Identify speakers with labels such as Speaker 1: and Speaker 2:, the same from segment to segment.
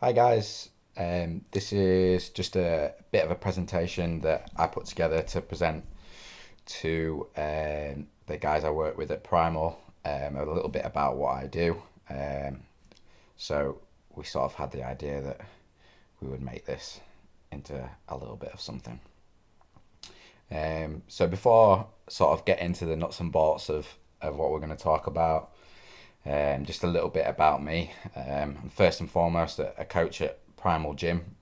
Speaker 1: Hi guys, this is just a bit of a presentation that I put together to present to the guys I work with at Primal, a little bit about what I do. Um, so we sort of had the idea that we would make this into a little bit of something. So before sort of get into the nuts and bolts of what we're going to talk about, just a little bit about me. I'm first and foremost a coach at Primal Gym,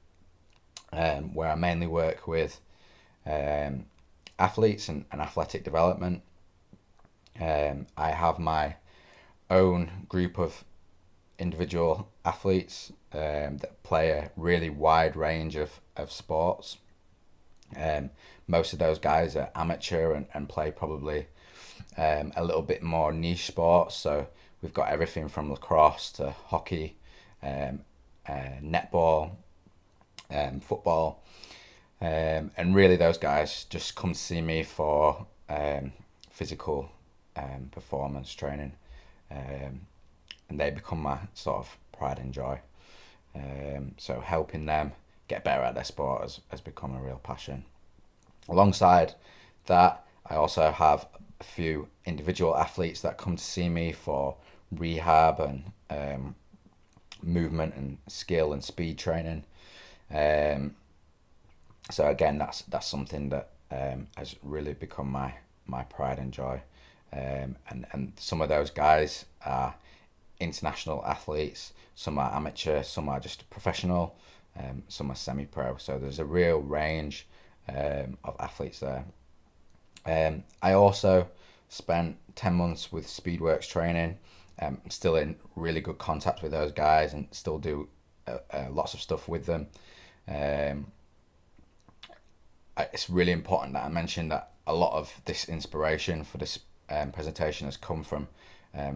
Speaker 1: where I mainly work with um, athletes and athletic development. I have my own group of individual athletes that play a really wide range of sports. Um, Most of those guys are amateur and play probably a little bit more niche sports. So we've got everything from lacrosse to hockey, um, netball, football, and really those guys just come to see me for physical performance training, um, and they become my sort of pride and joy. So helping them get better at their sport has become a real passion. Alongside that, I also have a few individual athletes that come to see me for rehab and movement and skill and speed training. Um, so again, that's something that has really become my pride and joy. And some of those guys are international athletes. Some are amateur. Some are just professional. Some are semi-pro. So there's a real range of athletes there. I also spent 10 months with Speedworks training. I'm still in really good contact with those guys and still do lots of stuff with them. Um, it's really important that I mention that a lot of this inspiration for this presentation has come from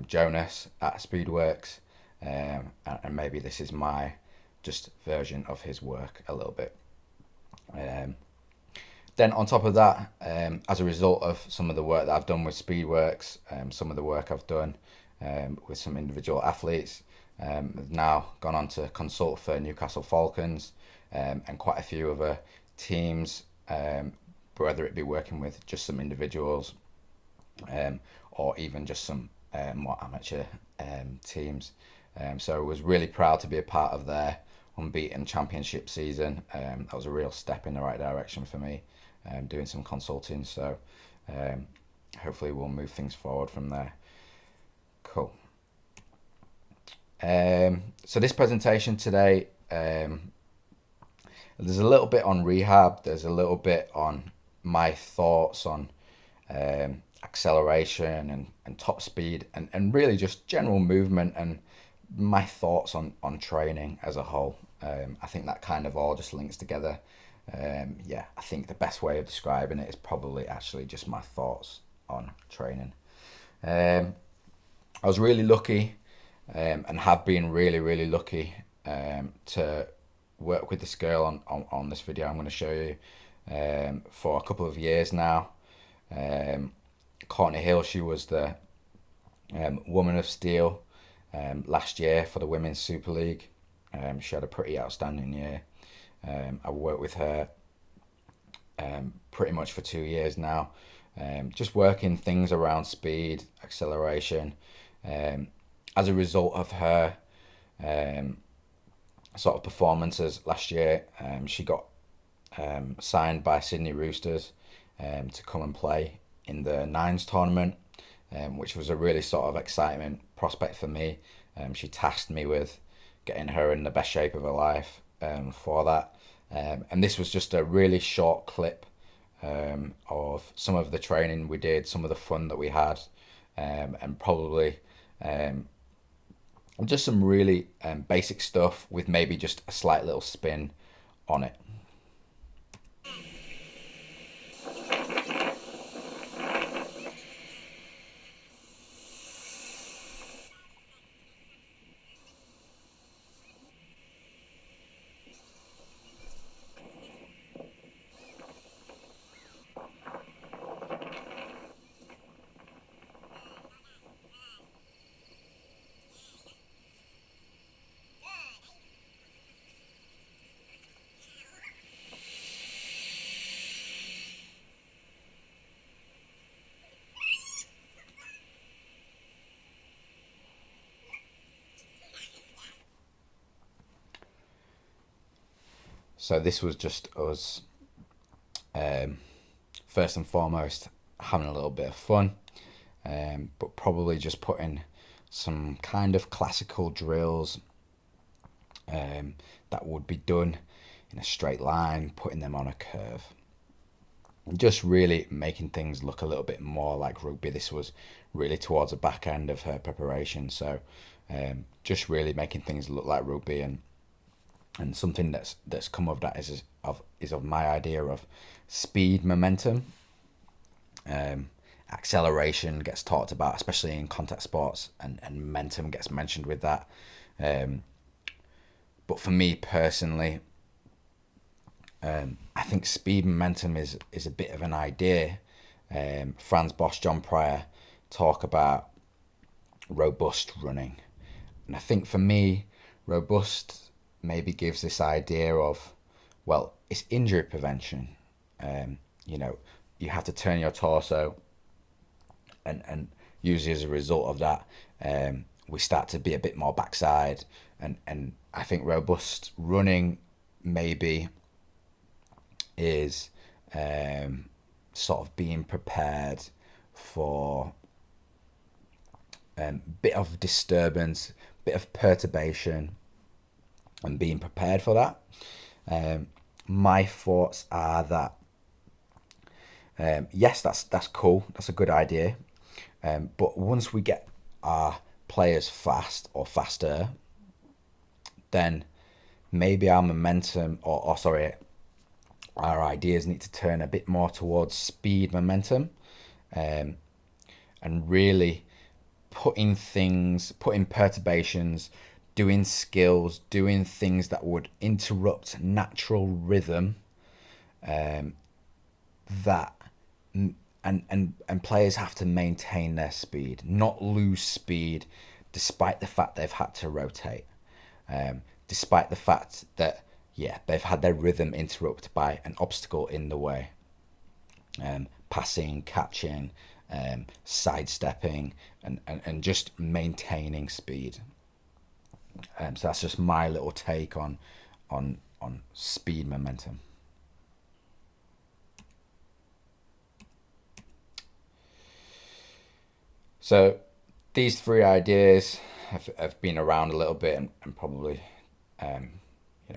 Speaker 1: Jonas at Speedworks, and maybe this is my just version of his work a little bit. Um, then on top of that, as a result of some of the work that I've done with Speedworks, some of the work I've done with some individual athletes, I've now gone on to consult for Newcastle Falcons and quite a few other teams, whether it be working with just some individuals or even just some more amateur teams. So I was really proud to be a part of their unbeaten championship season. That was a real step in the right direction for me, doing some consulting. So um, hopefully we'll move things forward from there. Cool. So this presentation today, there's a little bit on rehab. There's a little bit on my thoughts on acceleration and top speed and really just general movement and my thoughts on training as a whole. I think that kind of all just links together. Yeah, I think the best way of describing it is probably actually just my thoughts on training. Um, I was really lucky and have been really lucky to work with this girl on this video I'm going to show you for a couple of years now. Um, Courtney Hill, she was the Woman of Steel last year for the Women's Super League. She had a pretty outstanding year. I worked with her pretty much for 2 years now, just working things around speed, acceleration. Um, as a result of her um, sort of performances last year, she got signed by Sydney Roosters to come and play in the Nines tournament, which was a really sort of excitement prospect for me. She tasked me with getting her in the best shape of her life for that. And this was just a really short clip of some of the training we did, some of the fun that we had, and probably just some really basic stuff with maybe just a slight little spin on it. So this was just us, first and foremost, having a little bit of fun, but probably just putting some kind of classical drills that would be done in a straight line, putting them on a curve. Just really making things look a little bit more like rugby. This was really towards the back end of her preparation, so just really making things look like rugby, and something that's come of that is of my idea of speed, momentum, acceleration gets talked about, especially in contact sports, and momentum gets mentioned with that. But for me personally, I think speed momentum is a bit of an idea. Franz Bosch, John Pryor talk about robust running. And I think for me, robust maybe gives this idea of, well, it's injury prevention. You know, you have to turn your torso, and usually as a result of that, we start to be a bit more backside. And I think robust running maybe is sort of being prepared for bit of disturbance, bit of perturbation, and being prepared for that. My thoughts are that yes, that's cool, that's a good idea, but once we get our players fast or faster, then maybe our momentum, or sorry, our ideas need to turn a bit more towards speed momentum, and really putting perturbations, doing skills, doing things that would interrupt natural rhythm, that and players have to maintain their speed, not lose speed, despite the fact they've had to rotate, despite the fact that they've had their rhythm interrupted by an obstacle in the way, passing, catching, sidestepping, and just maintaining speed. So that's just my little take on speed momentum. So these three ideas have been around a little bit, and probably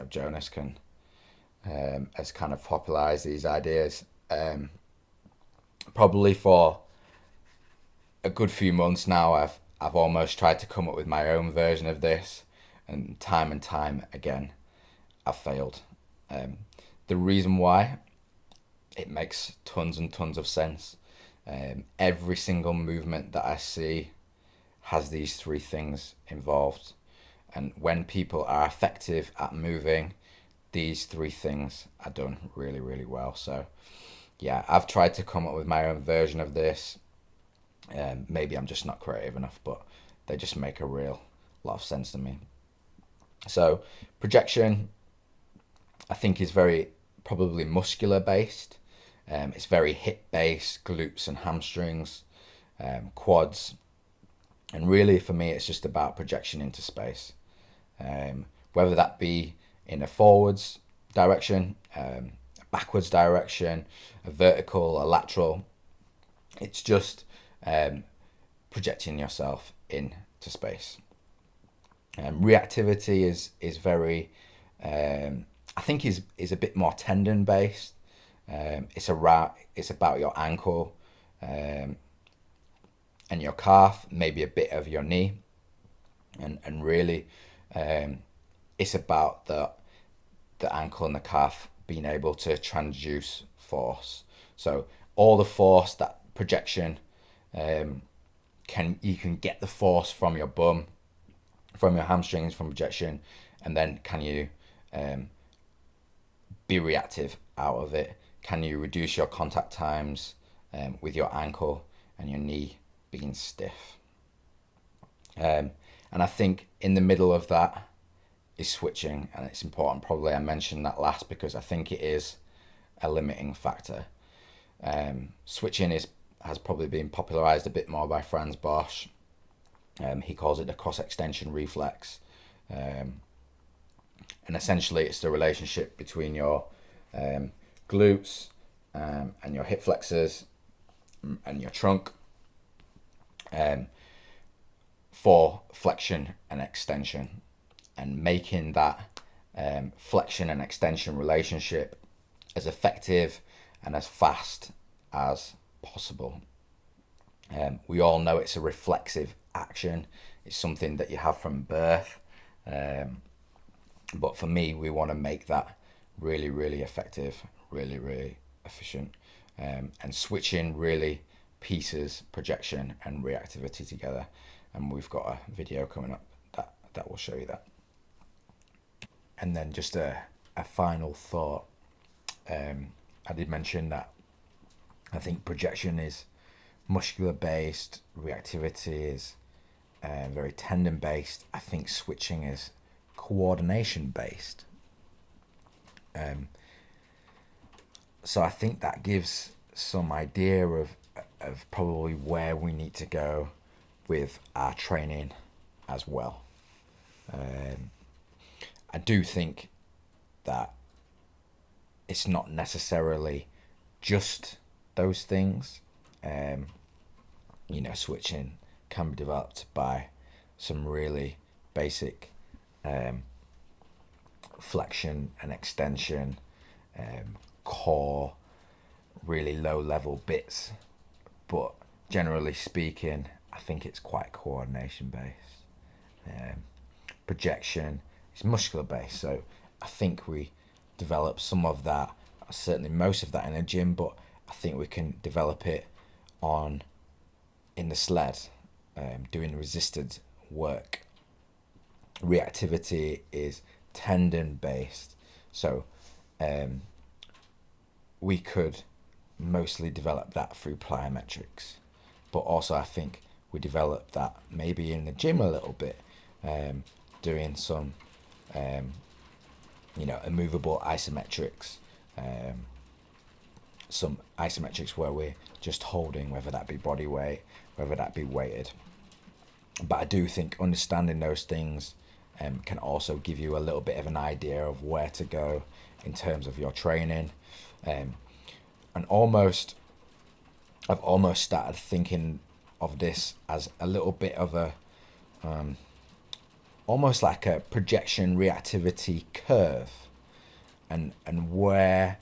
Speaker 1: Jonas can has kind of popularized these ideas, probably for a good few months now. I've almost tried to come up with my own version of this, and time again I've failed. The reason why, it makes tons and tons of sense. Every single movement that I see has these three things involved, and when people are effective at moving, these three things are done really, really well. So yeah, I've tried to come up with my own version of this. Maybe I'm just not creative enough, but they just make a real lot of sense to me. So projection, I think, is very probably muscular based. It's very hip based, glutes and hamstrings, quads, and really for me it's just about projection into space, whether that be in a forwards direction, a backwards direction, a vertical, a lateral. It's just projecting yourself into space. Reactivity is very, I think is a bit more tendon based. It's about your ankle, and your calf, maybe a bit of your knee, and really, it's about the ankle and the calf being able to transduce force. So all the force, that projection, you can get the force from your bum, from your hamstrings, from projection, and then can you be reactive out of it? Can you reduce your contact times with your ankle and your knee being stiff? And I think in the middle of that is switching, and it's important. Probably I mentioned that last because I think it is a limiting factor. Switching has probably been popularized a bit more by Franz Bosch. He calls it the cross extension reflex, and And essentially it's the relationship between your glutes and your hip flexors and your trunk for flexion and extension, and making that flexion and extension relationship as effective and as fast as possible. We all know it's a reflexive action. It's something that you have from birth. But for me, we want to make that really, really effective, really, really efficient, and switching really pieces projection and reactivity together. And we've got a video coming up that will show you that. And then just a final thought. I did mention that I think projection is muscular based, reactivity is very tendon based. I think switching is coordination based. So I think that gives some idea of probably where we need to go with our training as well. I do think that it's not necessarily just those things. Switching can be developed by some really basic flexion and extension, core, really low level bits. But generally speaking, I think it's quite coordination based. Projection is muscular based, so I think we develop some of that, certainly most of that in the gym, but I think we can develop it in the sled, doing resisted work. Reactivity is tendon based, so we could mostly develop that through plyometrics, but also I think we develop that maybe in the gym a little bit, doing some immovable isometrics, some isometrics where we're just holding, whether that be body weight, whether that be weighted. But I do think understanding those things can also give you a little bit of an idea of where to go in terms of your training. And I've almost started thinking of this as a little bit of a almost like a projection reactivity curve, and where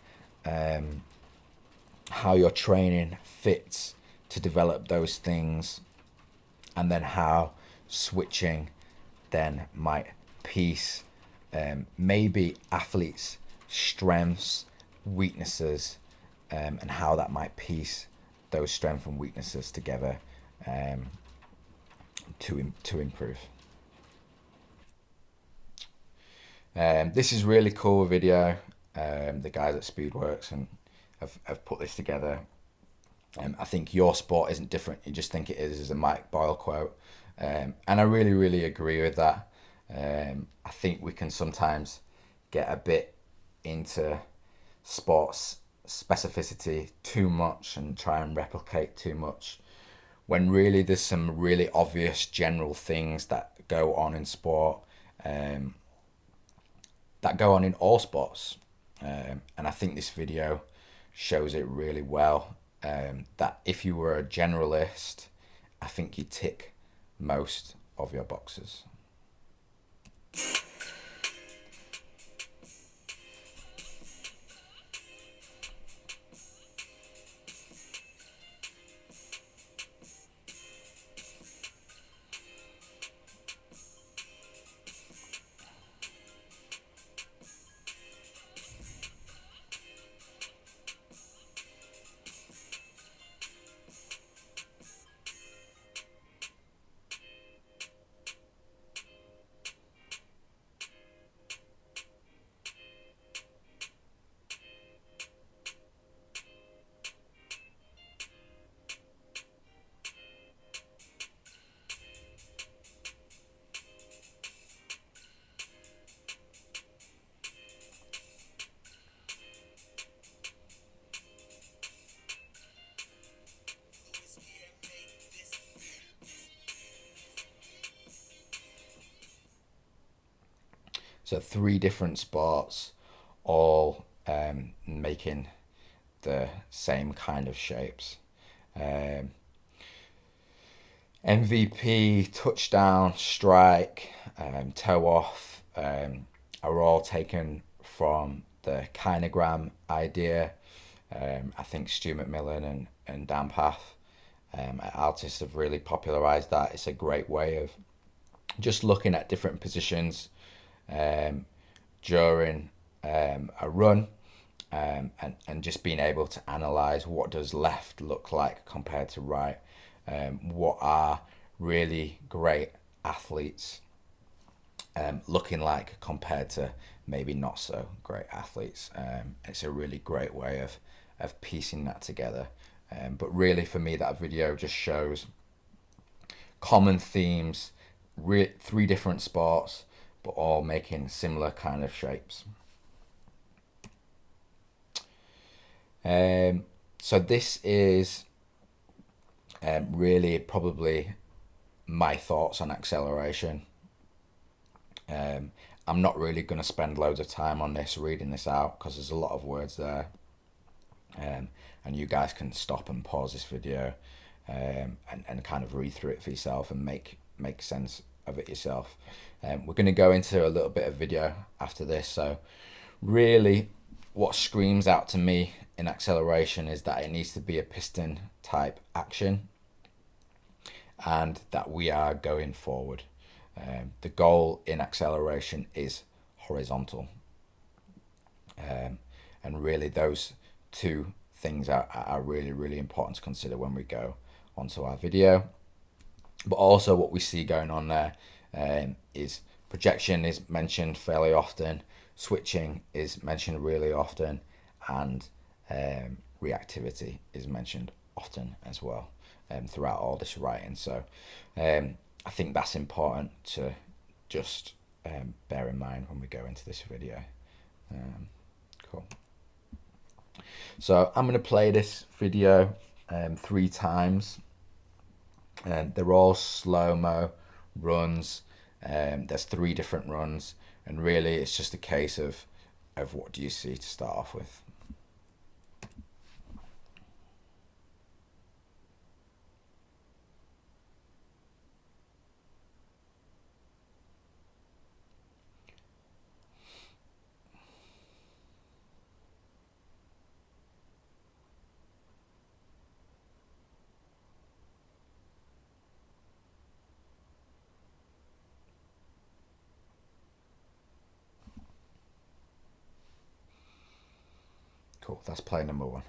Speaker 1: how your training fits to develop those things, and then how switching then might piece maybe athletes' strengths, weaknesses, and how that might piece those strengths and weaknesses together to improve. This is really cool video. The guys at Speedworks and have put this together. I think your sport isn't different. You just think it is a Mike Boyle quote. And I really, really agree with that. I think we can sometimes get a bit into sports specificity too much and try and replicate too much, when really there's some really obvious general things that go on in sport, that go on in all sports. And I think this video shows it really well, that if you were a generalist, I think you tick most of your boxes. So 3 different sports, all making the same kind of shapes. Um, MVP, touchdown, strike, toe off are all taken from the kinogram idea. I think Stu McMillan and Dan Path at Altis have really popularized that. It's a great way of just looking at different positions um, during a run, and just being able to analyze what does left look like compared to right. What are really great athletes looking like compared to maybe not so great athletes. It's a really great way of piecing that together. But really, for me, that video just shows common themes, 3 different sports, but all making similar kind of shapes. So this is really probably my thoughts on acceleration. I'm not really going to spend loads of time on this, reading this out, because there's a lot of words there. And you guys can stop and pause this video and kind of read through it for yourself and make sense of it yourself. We're going to go into a little bit of video after this. So really what screams out to me in acceleration is that it needs to be a piston type action and that we are going forward. The goal in acceleration is horizontal. And really those 2 things are really, really important to consider when we go onto our video. But also what we see going on there is projection is mentioned fairly often, switching is mentioned really often, and reactivity is mentioned often as well throughout all this writing. So I think that's important to just bear in mind when we go into this video. Cool. So I'm going to play this video 3 times. They're all slow-mo runs. There's 3 different runs, and really it's just a case of what do you see to start off with. Cool, that's play number 1.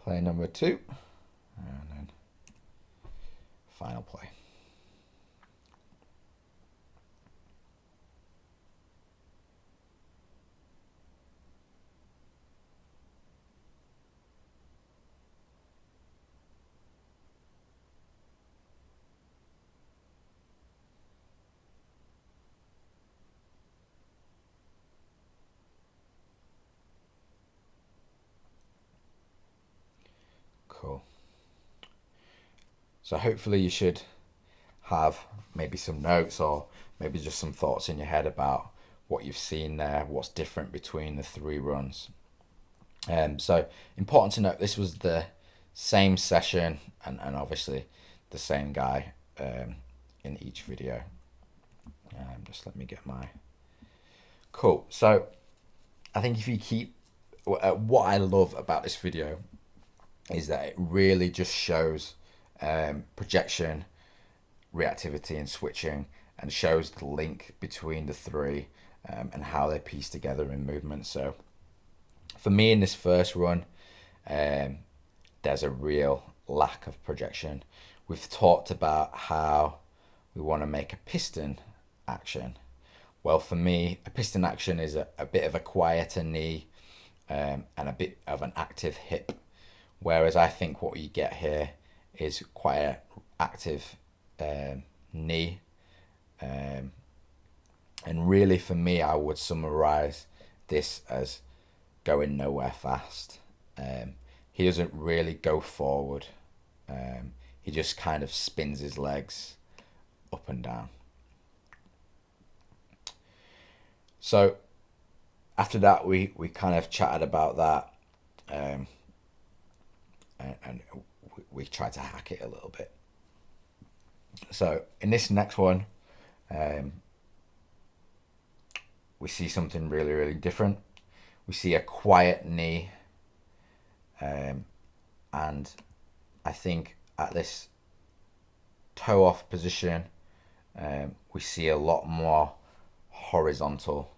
Speaker 1: Play number 2, and then final play. Cool. So hopefully you should have maybe some notes or maybe just some thoughts in your head about what you've seen there, what's different between the 3 runs. So important to note, this was the same session and obviously the same guy in each video. Just let me get my... Cool. So I think if you keep... what I love about this video is that it really just shows projection, reactivity and switching, and shows the link between the 3 and how they piece together in movement. So for me in this first run, there's a real lack of projection. We've talked about how we want to make a piston action. Well, for me, a piston action is a bit of a quieter knee, and a bit of an active hip. Whereas I think what you get here is quite an active knee. Um, and really, for me, I would summarize this as going nowhere fast. He doesn't really go forward. He just kind of spins his legs up and down. So after that, we kind of chatted about that, um, and we tried to hack it a little bit. So in this next one, um, we see something really, really different. We see a quiet knee, and I think at this toe off position, we see a lot more horizontal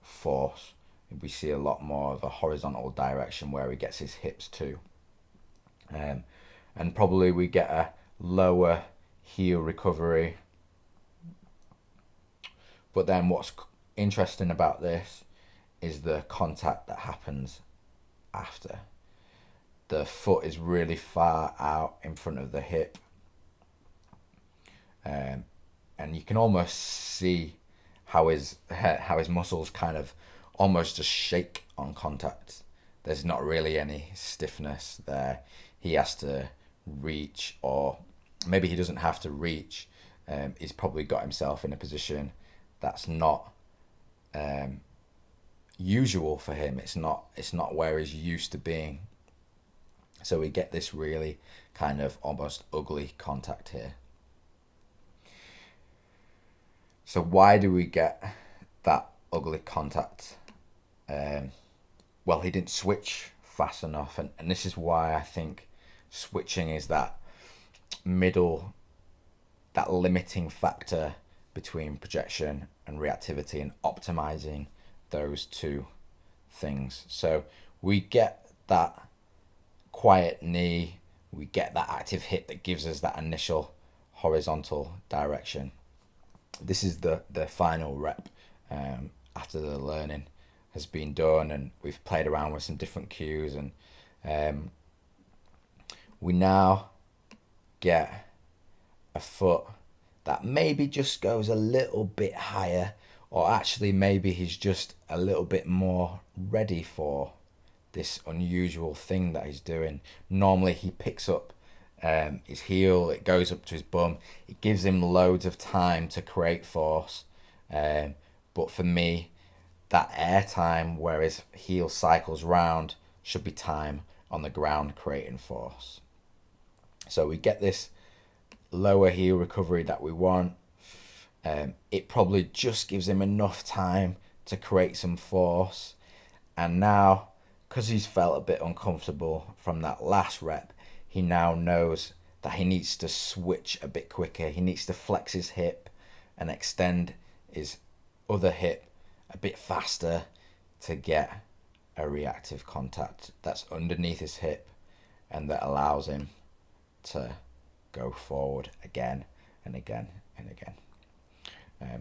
Speaker 1: force. We see a lot more of a horizontal direction where he gets his hips to. And probably we get a lower heel recovery. But then what's interesting about this is the contact that happens after. The foot is really far out in front of the hip. And you can almost see how his muscles kind of almost just shake on contact. There's not really any stiffness there. He has to reach, or maybe he doesn't have to reach. He's probably got himself in a position that's not usual for him. It's not where he's used to being. So we get this really kind of almost ugly contact here. So why do we get that ugly contact? Well, he didn't switch fast enough, and this is why I think switching is that limiting factor between projection and reactivity, and optimizing those two things. So we get that quiet knee, we get that active hip that gives us that initial horizontal direction. This is the final rep after the learning has been done, and we've played around with some different cues, and we now get a foot that maybe just goes a little bit higher, or actually maybe he's just a little bit more ready for this unusual thing that he's doing. Normally he picks up his heel, it goes up to his bum, it gives him loads of time to create force, but for me, that air time where his heel cycles round should be time on the ground creating force. So we get this lower heel recovery that we want. It probably just gives him enough time to create some force, and now, because he's felt a bit uncomfortable from that last rep, he now knows that he needs to switch a bit quicker. He needs to flex his hip and extend his other hip a bit faster to get a reactive contact that's underneath his hip and that allows him to go forward again and again and again.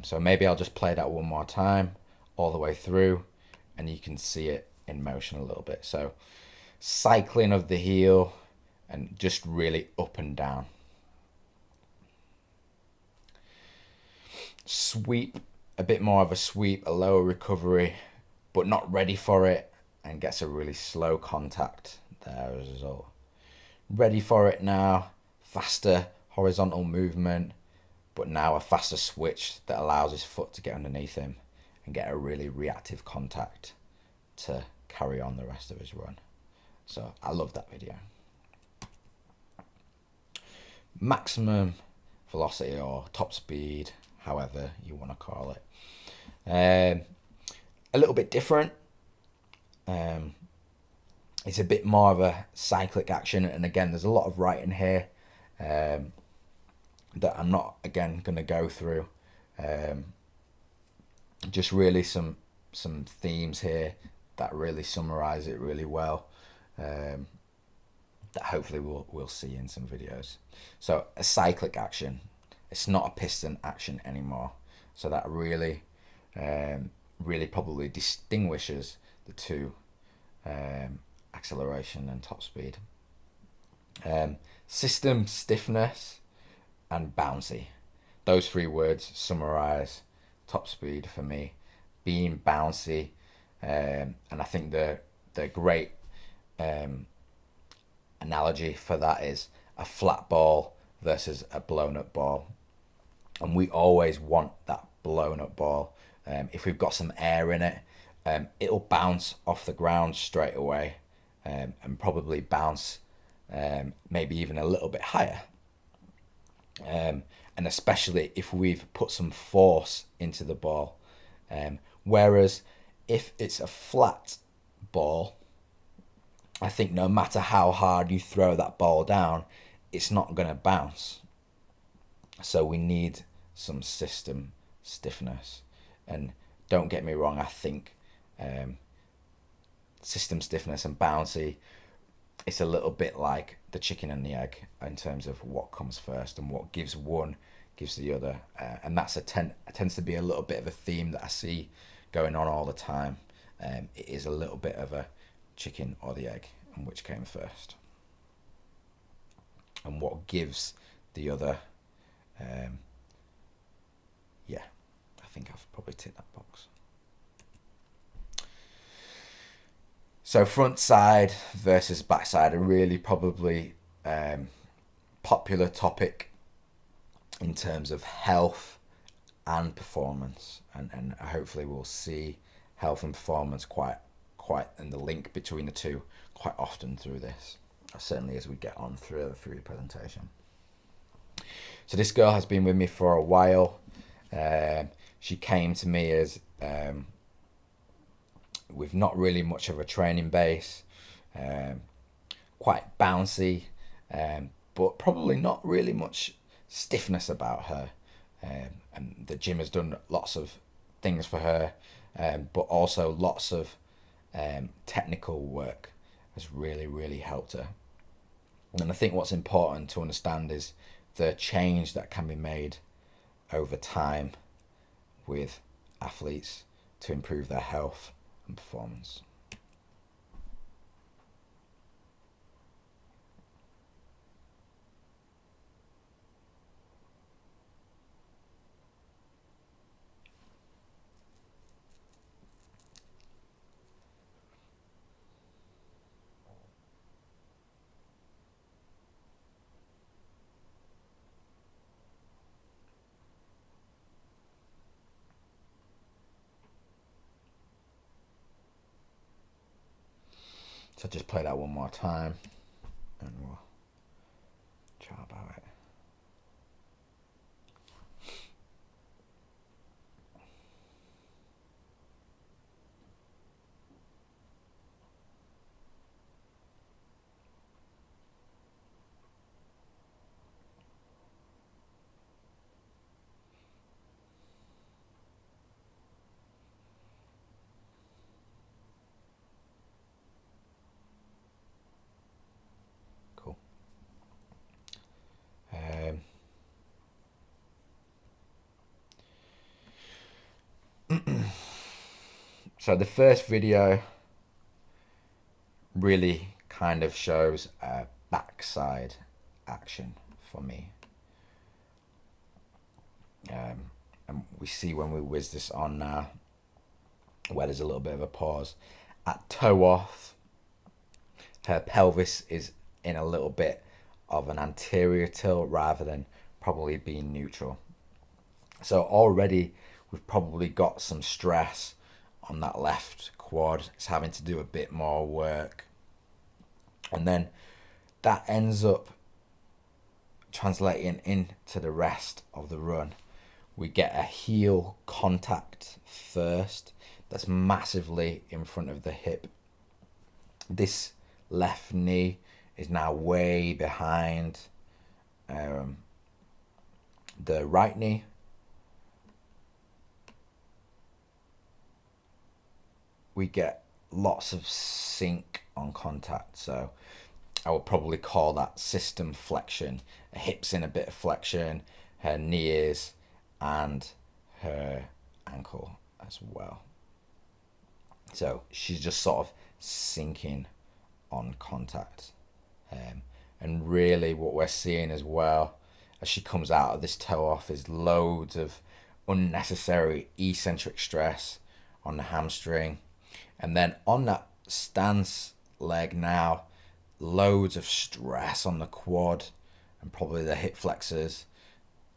Speaker 1: So maybe I'll just play that one more time all the way through, and you can see it in motion a little bit. So cycling of the heel and just really up and down. Sweep, a bit more of a sweep, a lower recovery, but not ready for it, and gets a really slow contact there as a result. Ready for it now, faster horizontal movement, but now a faster switch that allows his foot to get underneath him and get a really reactive contact to carry on the rest of his run. So I love that video. Maximum velocity or top speed, however you want to call it. A little bit different. It's a bit more of a cyclic action, and again, there's a lot of writing here that I'm not again going to go through. Just really some themes here that really summarize it really well. That hopefully we'll see in some videos. So a cyclic action. It's not a piston action anymore. So that really probably distinguishes the two, acceleration and top speed. System stiffness and bouncy. Those three words summarize top speed for me. Being bouncy, and I think the great analogy for that is a flat ball versus a blown up ball. And we always want that blown up ball. If we've got some air in it, it'll bounce off the ground straight away, and probably bounce maybe even a little bit higher. And especially if we've put some force into the ball. Whereas if it's a flat ball, I think no matter how hard you throw that ball down, it's not going to bounce. So we need some system stiffness. And don't get me wrong, I think system stiffness and bouncy, it's a little bit like the chicken and the egg in terms of what comes first, and what gives one gives the other. And that's tends to be a little bit of a theme that I see going on all the time. It is a little bit of a chicken or the egg, and which came first, and what gives the other. Yeah, I think I've probably ticked that box. So front side versus back side, a really probably popular topic in terms of health and performance, and hopefully we'll see health and performance quite and the link between the two quite often through this, certainly as we get on through the presentation. So this girl has been with me for a while. She came to me as with not really much of a training base, quite bouncy, but probably not really much stiffness about her. And the gym has done lots of things for her, but also lots of technical work has really helped her. And I think what's important to understand is the change that can be made over time with athletes to improve their health and performance. So just play that one more time and we'll chat about it. Cool. So the first video really kind of shows a backside action for me. And we see when we whiz this on now, where there's a little bit of a pause. At toe off, her pelvis is in a little bit of an anterior tilt rather than probably being neutral. So already we've probably got some stress on that left quad. It's having to do a bit more work. And then that ends up translating into the rest of the run. We get a heel contact first that's massively in front of the hip. This left knee is now way behind the right knee. We get lots of sync on contact, so I would probably call that system flexion. Her hips in a bit of flexion, her knees and her ankle as well. So she's just sort of sinking on contact. And really what we're seeing as well as she comes out of this toe off is loads of unnecessary eccentric stress on the hamstring. And then on that stance leg now, loads of stress on the quad and probably the hip flexors,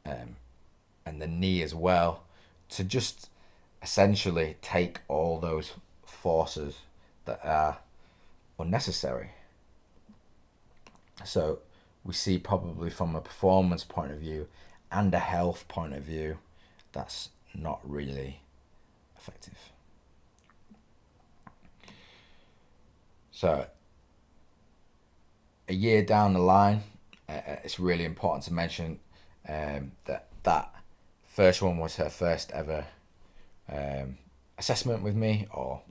Speaker 1: and the knee as well, to just essentially take all those forces that are unnecessary. So we see, probably from a performance point of view and a health point of view, that's not really effective. So a year down the line, it's really important to mention that first one was her first ever assessment with me, or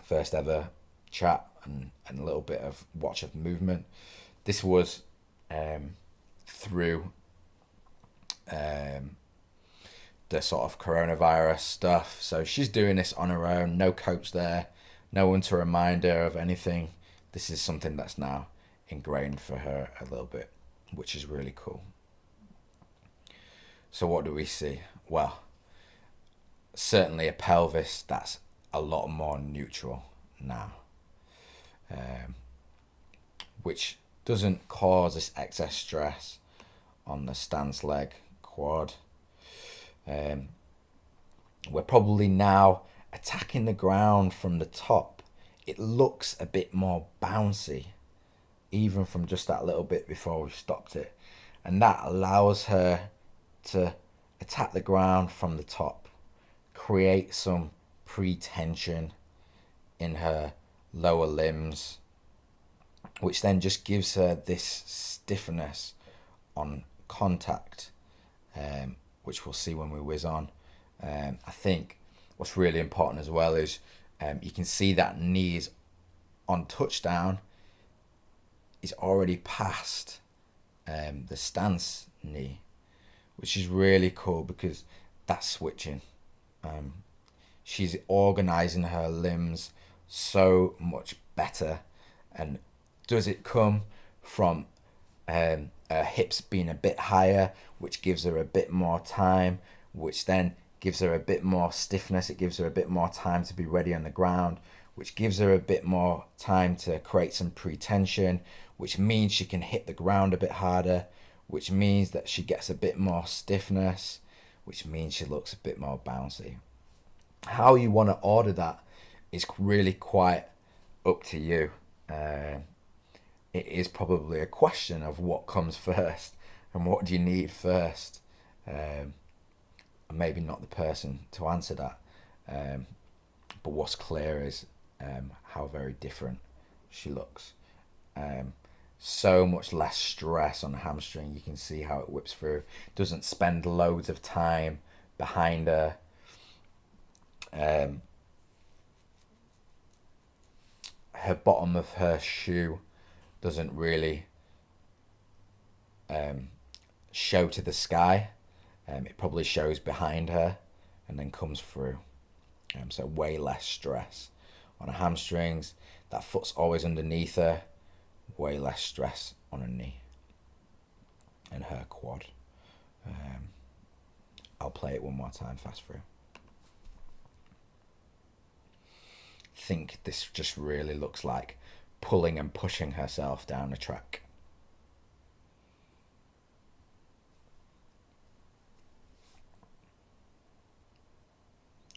Speaker 1: first ever chat and a little bit of watch of movement. This was through the sort of coronavirus stuff. So she's doing this on her own, no coach there, no one to remind her of anything. This is something that's now ingrained for her a little bit, which is really cool. So what do we see? Well, certainly a pelvis that's a lot more neutral now, which doesn't cause this excess stress on the stance leg, quad. We're probably now attacking the ground from the top. It looks a bit more bouncy, even from just that little bit before we stopped it. And that allows her to attack the ground from the top, create some pre-tension in her lower limbs, which then just gives her this stiffness on contact, which we'll see when we whiz on. I think what's really important as well is you can see that knees on touchdown is already past the stance knee, which is really cool because that's switching. She's organizing her limbs so much better. And does it come from her hips being a bit higher, which gives her a bit more time, which then gives her a bit more stiffness. It gives her a bit more time to be ready on the ground, which gives her a bit more time to create some pre-tension, which means she can hit the ground a bit harder, which means that she gets a bit more stiffness, which means she looks a bit more bouncy. How you want to order that is really quite up to you. It is probably a question of what comes first and what do you need first. I'm maybe not the person to answer that, but what's clear is how very different she looks. So much less stress on the hamstring. You can see how it whips through. Doesn't spend loads of time behind her. Her bottom of her shoe doesn't really show to the sky. It probably shows behind her and then comes through. So way less stress on her hamstrings. That foot's always underneath her. Way less stress on her knee and her quad. I'll play it one more time fast through. I think this just really looks like pulling and pushing herself down the track.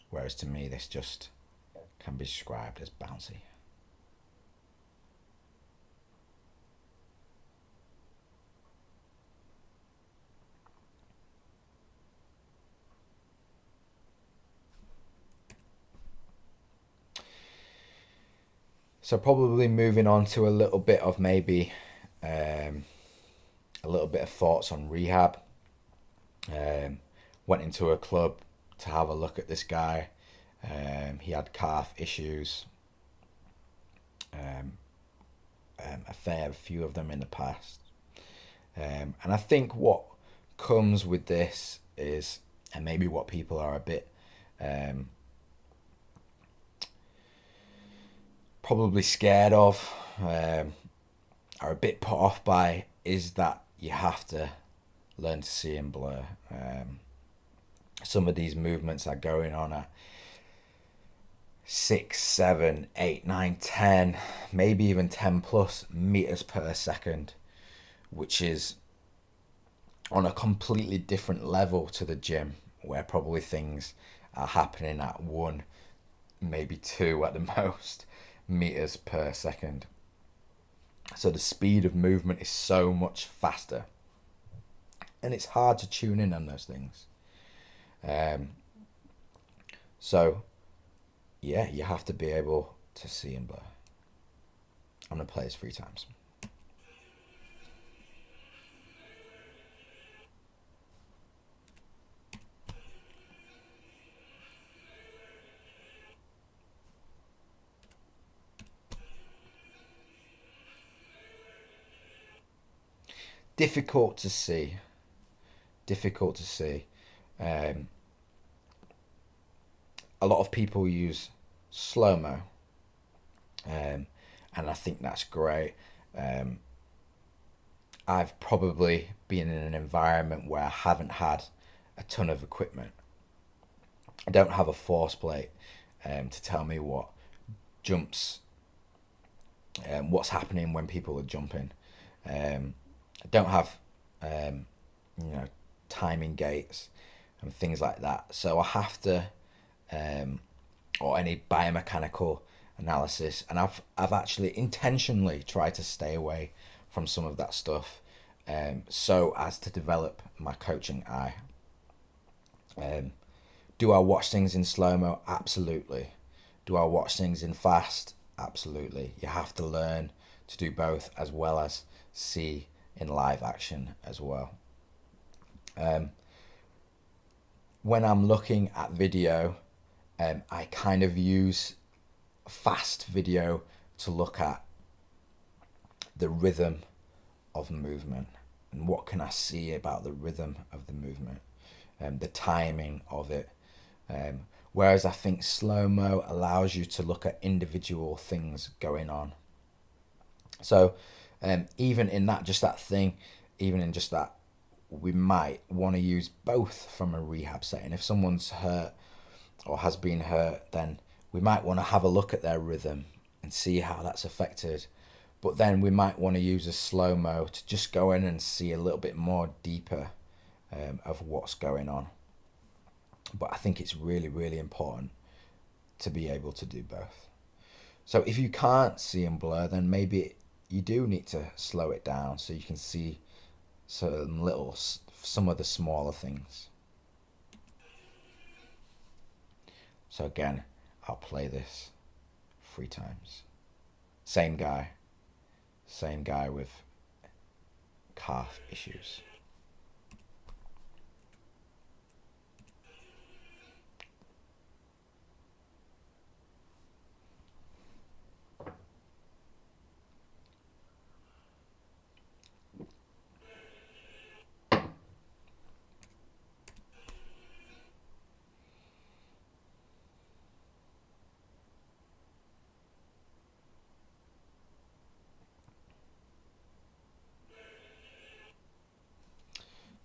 Speaker 1: Whereas to me, this just can be described as bouncy. So probably moving on to a little bit of maybe a little bit of thoughts on rehab. Went into a club to have a look at this guy. He had calf issues, a fair few of them in the past. And I think what comes with this is and maybe what people are a bit um, probably scared of, are a bit put off by, is that you have to learn to see in blur. Some of these movements are going on at 6, 7, 8, 9, 10, maybe even 10 plus meters per second, which is on a completely different level to the gym, where probably things are happening at 1, maybe 2 at the most meters per second. So the speed of movement is so much faster, and it's hard to tune in on those things. Um, so yeah, you have to be able to see in blur. I'm gonna play this 3 times. Difficult to see. Difficult to see. Um, a lot of people use slow mo, and I think that's great. Um, I've probably been in an environment where I haven't had a ton of equipment. I don't have a force plate to tell me what jumps, what's happening when people are jumping. I don't have, um, you know, timing gates and things like that. So I have to, um, or any biomechanical analysis, and I've actually intentionally tried to stay away from some of that stuff, so as to develop my coaching eye. Um, do I watch things in slow mo? Absolutely. Do I watch things in fast? Absolutely. You have to learn to do both, as well as see in live action as well. Um, when I'm looking at video, I kind of use fast video to look at the rhythm of movement, and what can I see about the rhythm of the movement, the timing of it. Whereas I think slow mo allows you to look at individual things going on. So even in that, just that thing, even in just that, we might want to use both from a rehab setting. If someone's hurt or has been hurt, then we might want to have a look at their rhythm and see how that's affected. But then we might want to use a slow mo to just go in and see a little bit more deeper of what's going on. But I think it's really, really important to be able to do both. So if you can't see in blur, then maybe you do need to slow it down so you can see some of the smaller things. So again, I'll play this 3 times. Same guy, with calf issues.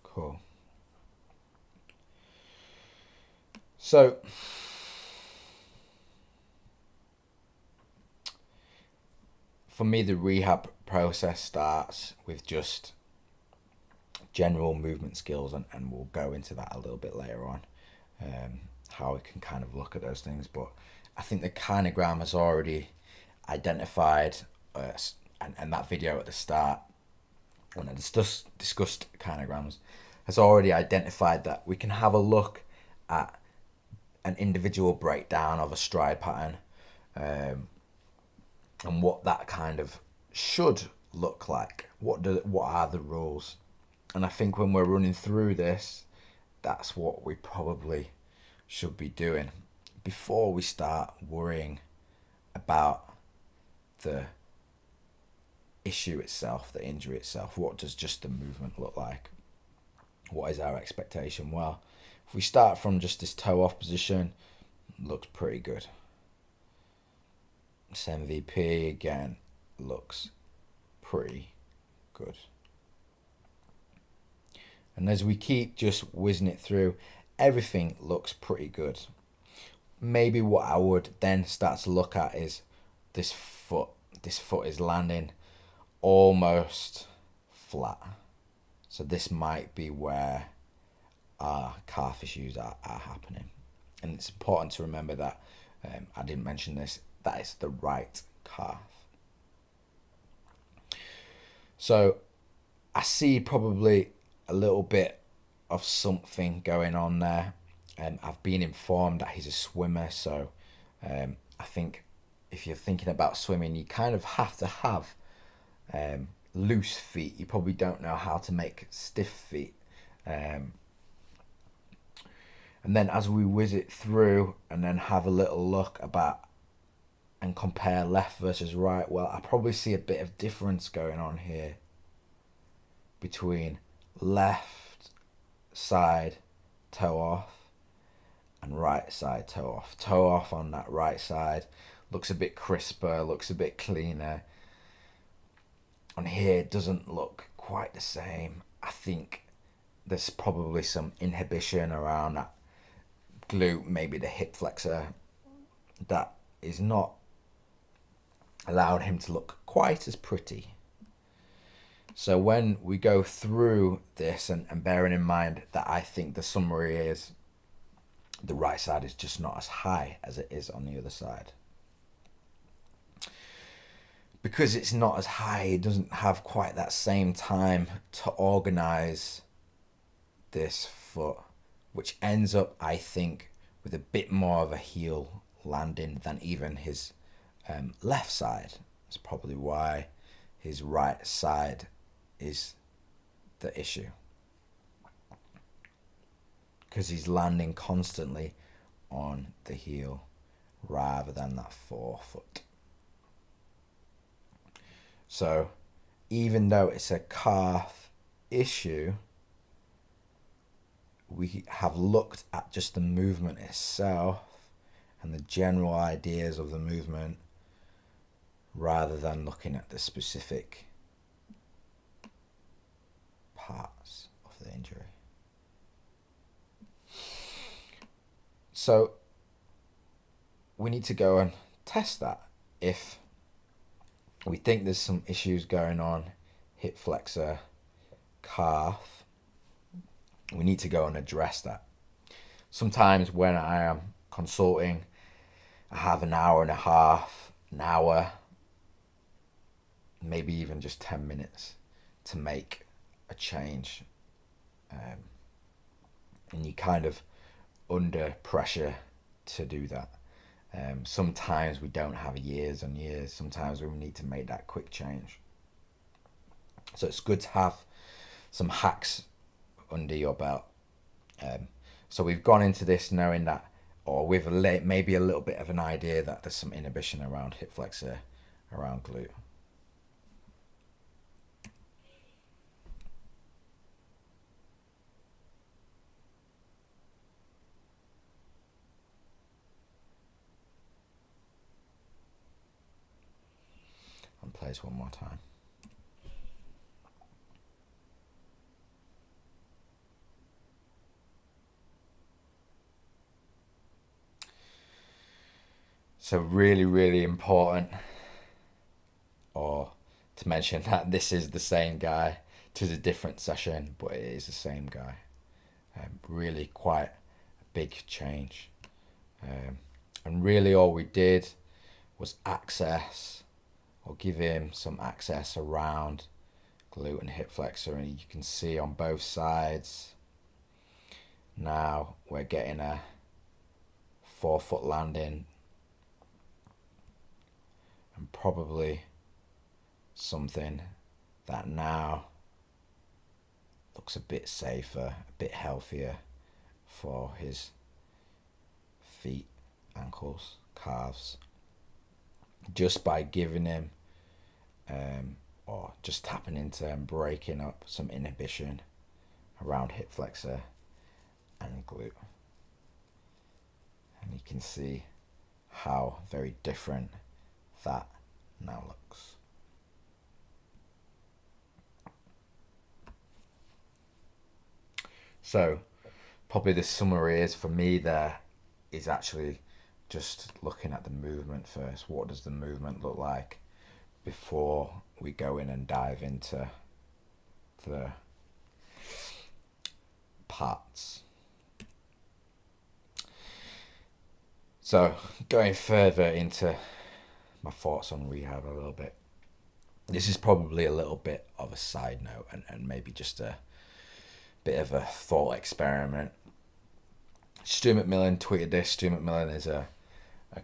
Speaker 1: Cool. So for me, the rehab process starts with just general movement skills, and we'll go into that a little bit later on, how we can kind of look at those things. But I think the kinogram has already identified, and that video at the start, when I discussed kinograms, has already identified that we can have a look at an individual breakdown of a stride pattern, and what that kind of should look like. What are the rules? And I think when we're running through this, that's what we probably should be doing before we start worrying about the issue itself, the injury itself. What does just the movement look like? What is our expectation? Well, If we start from just this toe off position, looks pretty good. This MVP again looks pretty good. And as we keep just whizzing it through, everything looks pretty good. Maybe what I would then start to look at is this foot. This foot is landing almost flat. So this might be where our calf issues are happening. And it's important to remember that, I didn't mention this, that is the right calf. So I see probably a little bit of something going on there. I've been informed that he's a swimmer, so I think if you're thinking about swimming, you kind of have to have loose feet. You probably don't know how to make stiff feet. And then as we whiz it through and then have a little look about and compare left versus right, well, I probably see a bit of difference going on here between left side toe off and right side toe off. Toe off on that right side looks a bit crisper, looks a bit cleaner. On here, it doesn't look quite the same. I think there's probably some inhibition around that glute, maybe the hip flexor, that is not allowing him to look quite as pretty. So when we go through this, and bearing in mind that I think the summary is the right side is just not as high as it is on the other side. Because it's not as high, it doesn't have quite that same time to organize this foot, which ends up, I think, with a bit more of a heel landing than even his left side. That's probably why his right side is the issue, because he's landing constantly on the heel rather than that forefoot. So even though it's a calf issue, we have looked at just the movement itself and the general ideas of the movement rather than looking at the specific parts of the injury. So we need to go and test that. If we think there's some issues going on, hip flexor, calf, we need to go and address that. Sometimes when I am consulting, I have an hour and a half, an hour, maybe even just 10 minutes to make a change. And you kind of under pressure to do that. Sometimes we don't have years and years. Sometimes we need to make that quick change. So it's good to have some hacks under your belt. So we've gone into this knowing that, or with maybe a little bit of an idea that there's some inhibition around hip flexor, around glute. And plays one more time. So really, really important, or to mention that this is the same guy. It is a different session, but it is the same guy. Really quite a big change. And really all we did was access, or give him some access around glute and hip flexor, and you can see on both sides now we're getting a forefoot landing, and probably something that now looks a bit safer, a bit healthier for his feet, ankles, calves, just by giving him or just tapping into and breaking up some inhibition around hip flexor and glute. And you can see how very different that now looks. So probably the summary is for me there is actually just looking at the movement first. What does the movement look like before we go in and dive into the parts? So going further into my thoughts on rehab a little bit. This is probably a little bit of a side note and maybe just a bit of a thought experiment. Stu McMillan tweeted this. Stu McMillan is a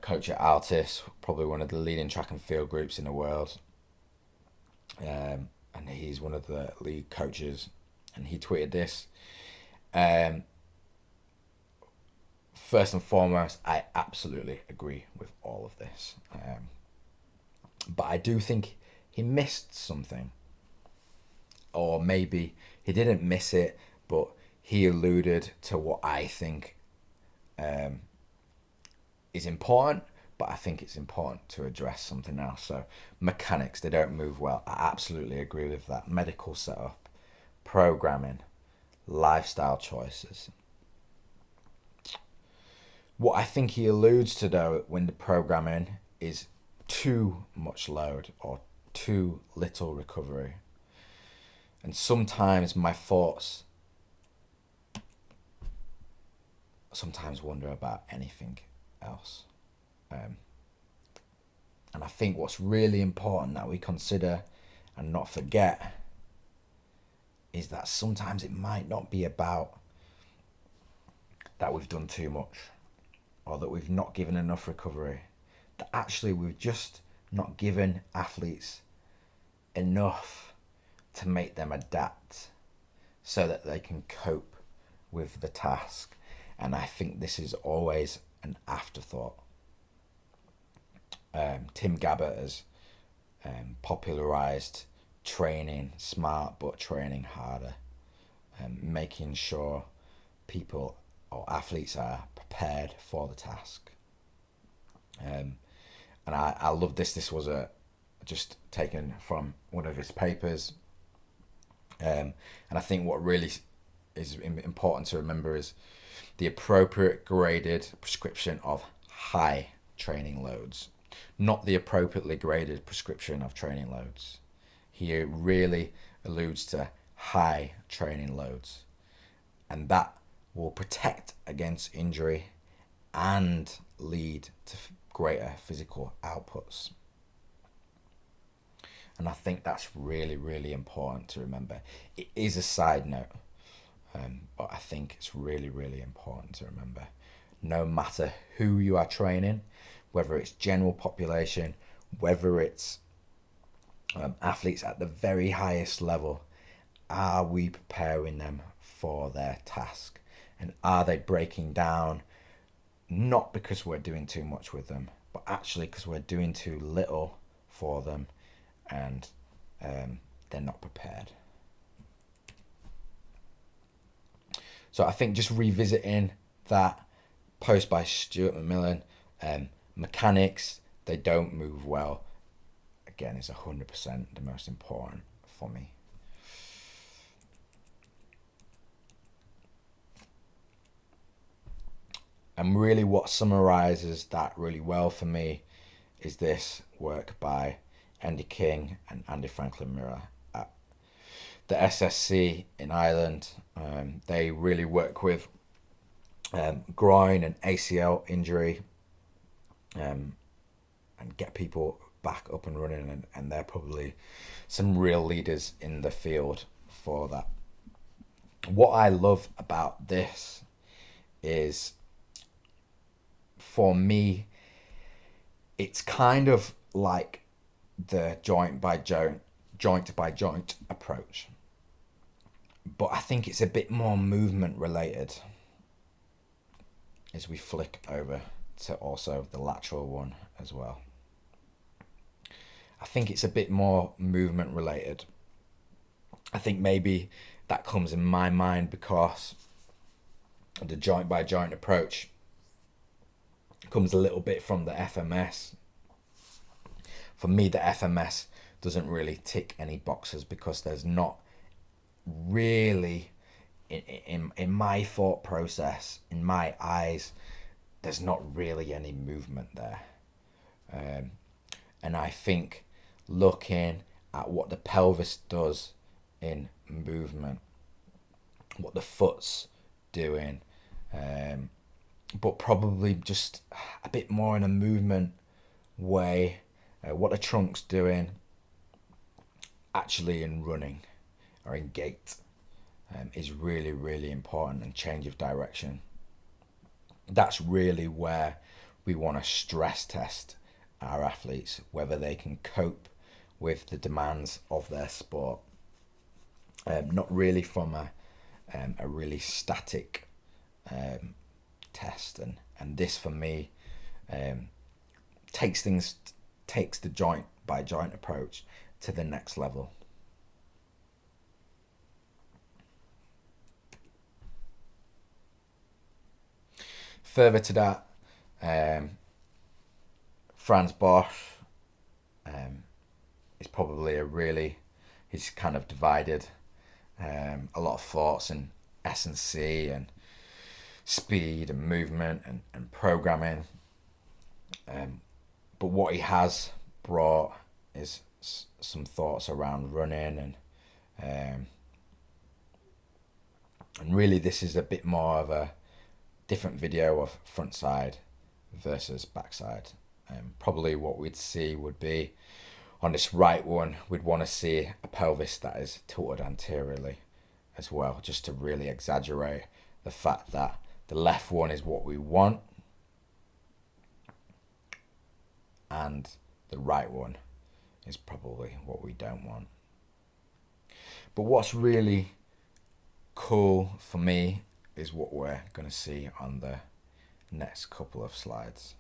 Speaker 1: coach at Altis, probably one of the leading track and field groups in the world. And he's one of the lead coaches. And he tweeted this. First and foremost, I absolutely agree with all of this. But I do think he missed something. Or maybe he didn't miss it, but he alluded to what I think is important, but I think it's important to address something else. So mechanics, they don't move well. I absolutely agree with that. Medical setup, programming, lifestyle choices. What I think he alludes to though when the programming is too much load or too little recovery. And sometimes my thoughts sometimes wonder about anything else. And I think what's really important that we consider and not forget is that sometimes it might not be about that we've done too much or that we've not given enough recovery. That actually we've just not given athletes enough to make them adapt so that they can cope with the task. And I think this is always an afterthought. Tim Gabbert has popularized training smart but training harder, making sure people or athletes are prepared for the task. And I love this. This was just taken from one of his papers. And I think what really is important to remember is the appropriate graded prescription of high training loads, not the appropriately graded prescription of training loads. He really alludes to high training loads, and that will protect against injury and lead to greater physical outputs. And I think that's really, really important to remember. It is a side note, but I think it's really, really important to remember. No matter who you are training, whether it's general population, whether it's athletes at the very highest level, are we preparing them for their task? And are they breaking down, not because we're doing too much with them, but actually because we're doing too little for them and they're not prepared. So I think just revisiting that post by Stuart McMillan, mechanics, they don't move well, again, is 100% the most important for me. And really what summarizes that really well for me is this work by Andy King and Andy Franklin Miller at the SSC in Ireland. They really work with groin and ACL injury and get people back up and running, and they're probably some real leaders in the field for that. What I love about this is, for me, it's kind of like the joint by joint approach, but I think it's a bit more movement related as we flick over to also the lateral one as well. I think it's a bit more movement related. I think maybe that comes in my mind because the joint by joint approach comes a little bit from the FMS. For me, the FMS doesn't really tick any boxes because there's not really, in my thought process, in my eyes, there's not really any movement there. And I think looking at what the pelvis does in movement, what the foot's doing, but probably just a bit more in a movement way, what the trunk's doing actually in running or in gait, is really, really important, and change of direction. That's really where we want to stress test our athletes, whether they can cope with the demands of their sport. Not really from a really static test, and this for me takes the joint by joint approach to the next level. Further to that, Franz Bosch is probably he's kind of divided a lot of thoughts in S&C and speed and movement and programming. But what he has brought is some thoughts around running, and really this is a bit more of a different video of front side versus back side. Probably what we'd see would be on this right one, we'd want to see a pelvis that is tilted anteriorly as well, just to really exaggerate the fact that the left one is what we want and the right one is probably what we don't want. But what's really cool for me is what we're going to see on the next couple of slides.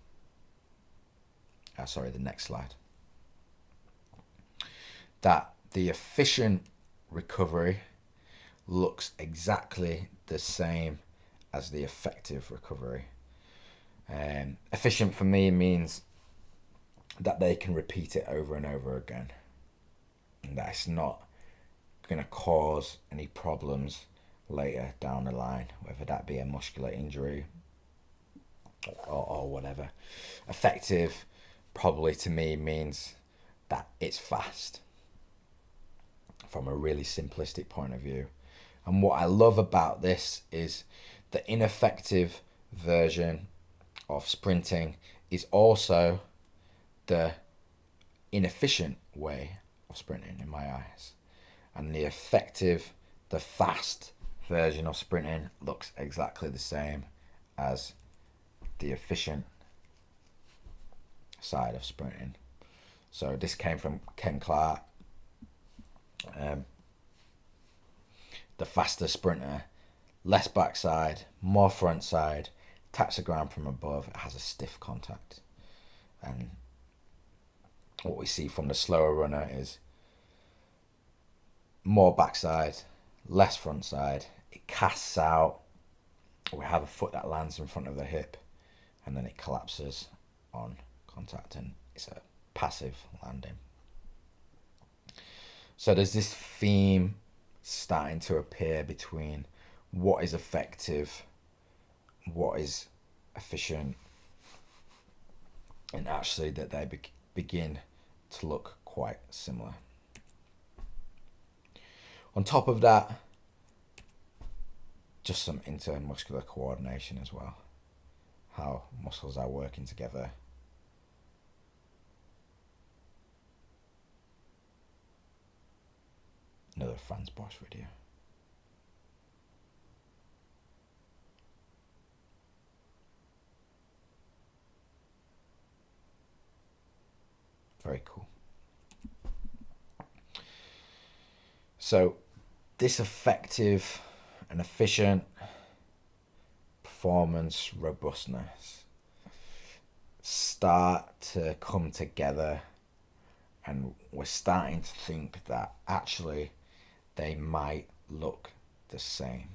Speaker 1: The next slide. That the efficient recovery looks exactly the same as the effective recovery. Efficient for me means that they can repeat it over and over again, and that it's not going to cause any problems later down the line, whether that be a muscular injury or whatever. Effective probably to me means that it's fast from a really simplistic point of view. And what I love about this is the ineffective version of sprinting is also the inefficient way of sprinting in my eyes. And the fast version of sprinting looks exactly the same as the efficient side of sprinting. So this came from Ken Clark. The faster sprinter, less backside, more front side, taps the ground from above, it has a stiff contact. And what we see from the slower runner is more backside, less front side, it casts out, we have a foot that lands in front of the hip, and then it collapses on contact, and it's a passive landing. So there's this theme starting to appear between what is effective, what is efficient, and actually that they begin to look quite similar. On top of that, just some intermuscular coordination as well, how muscles are working together. Another Franz Bosch video. Very cool. So this effective and efficient performance robustness start to come together, and we're starting to think that actually they might look the same.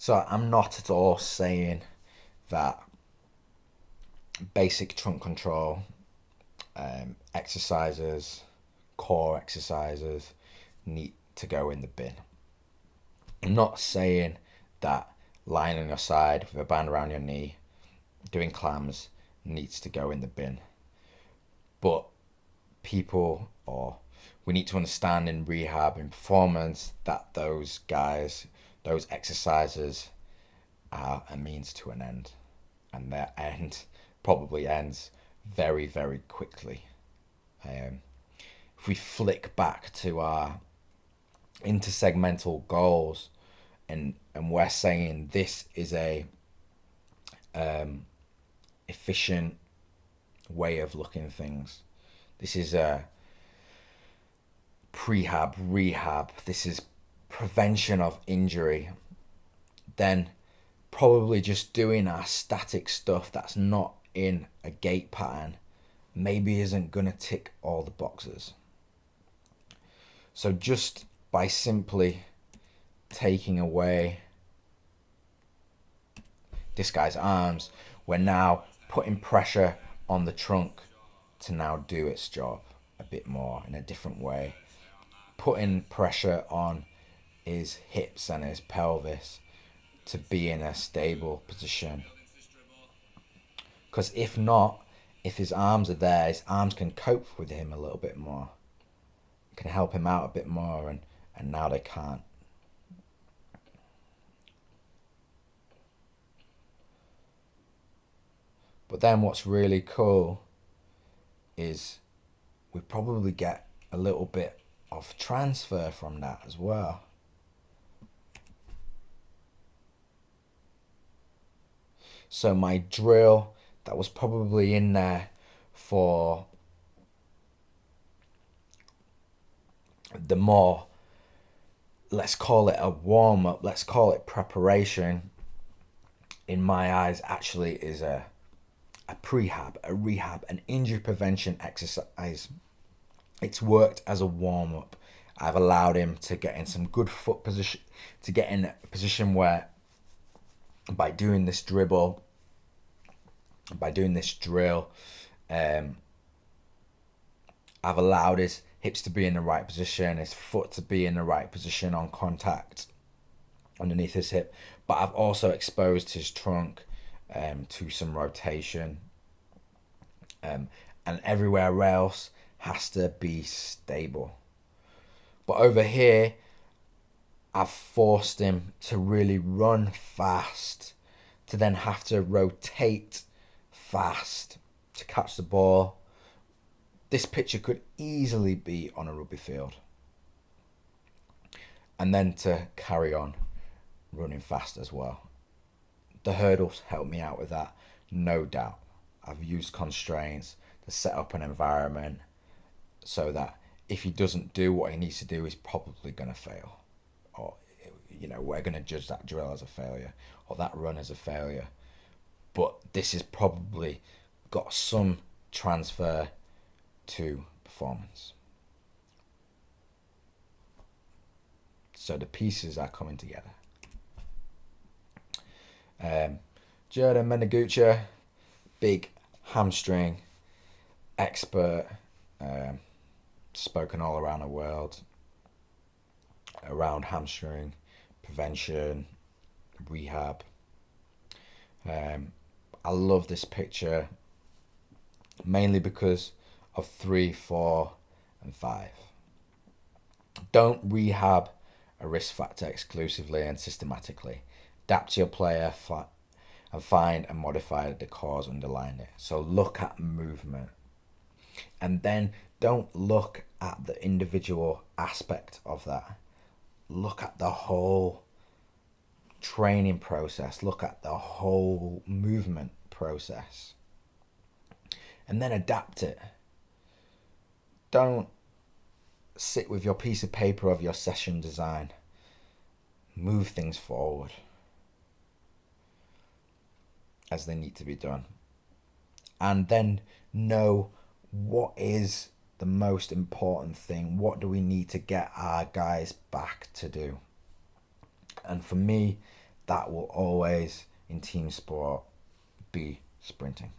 Speaker 1: So I'm not at all saying that basic trunk control exercises, core exercises, need to go in the bin. I'm not saying that lying on your side with a band around your knee, doing clams, needs to go in the bin. But people, or we need to understand in rehab and performance, that those guys, those exercises are a means to an end. And their end probably ends very, very quickly. If we flick back to our intersegmental goals, and we're saying this is a efficient way of looking at things. This is a prehab, rehab. This is prevention of injury. Then probably just doing our static stuff that's not in a gait pattern maybe isn't going to tick all the boxes. So just by simply taking away this guy's arms, we're now putting pressure on the trunk to now do its job a bit more in a different way. Putting pressure on his hips and his pelvis to be in a stable position. Because if not, if his arms are there, his arms can cope with him a little bit more, can help him out a bit more, and now they can't. But then what's really cool is we probably get a little bit of transfer from that as well. So my drill that was probably in there for the more, let's call it a warm-up, let's call it preparation, in my eyes actually is a prehab, a rehab, an injury prevention exercise. It's worked as a warm-up. I've allowed him to get in some good foot position, to get in a position where by doing this dribble, by doing this drill, I've allowed his hips to be in the right position, his foot to be in the right position on contact underneath his hip, but I've also exposed his trunk to some rotation, and everywhere else has to be stable. But over here, I've forced him to really run fast, to then have to rotate fast to catch the ball. This picture could easily be on a rugby field. And then to carry on running fast as well. The hurdles help me out with that, no doubt. I've used constraints to set up an environment so that if he doesn't do what he needs to do, he's probably going to fail. Or, we're going to judge that drill as a failure or that run as a failure. But this has probably got some transfer to performance. So the pieces are coming together. Jordan Menegucha, big hamstring expert, spoken all around the world around hamstring prevention, rehab. I love this picture mainly because of 3, 4, and 5. Don't rehab a risk factor exclusively and systematically. Adapt to your player and find and modify the cause underlying it. So look at movement. And then don't look at the individual aspect of that. Look at the whole training process. Look at the whole movement process. And then adapt it. Don't sit with your piece of paper of your session design. Move things forward as they need to be done. And then know what is the most important thing. What do we need to get our guys back to do? And for me, that will always, in team sport, be sprinting.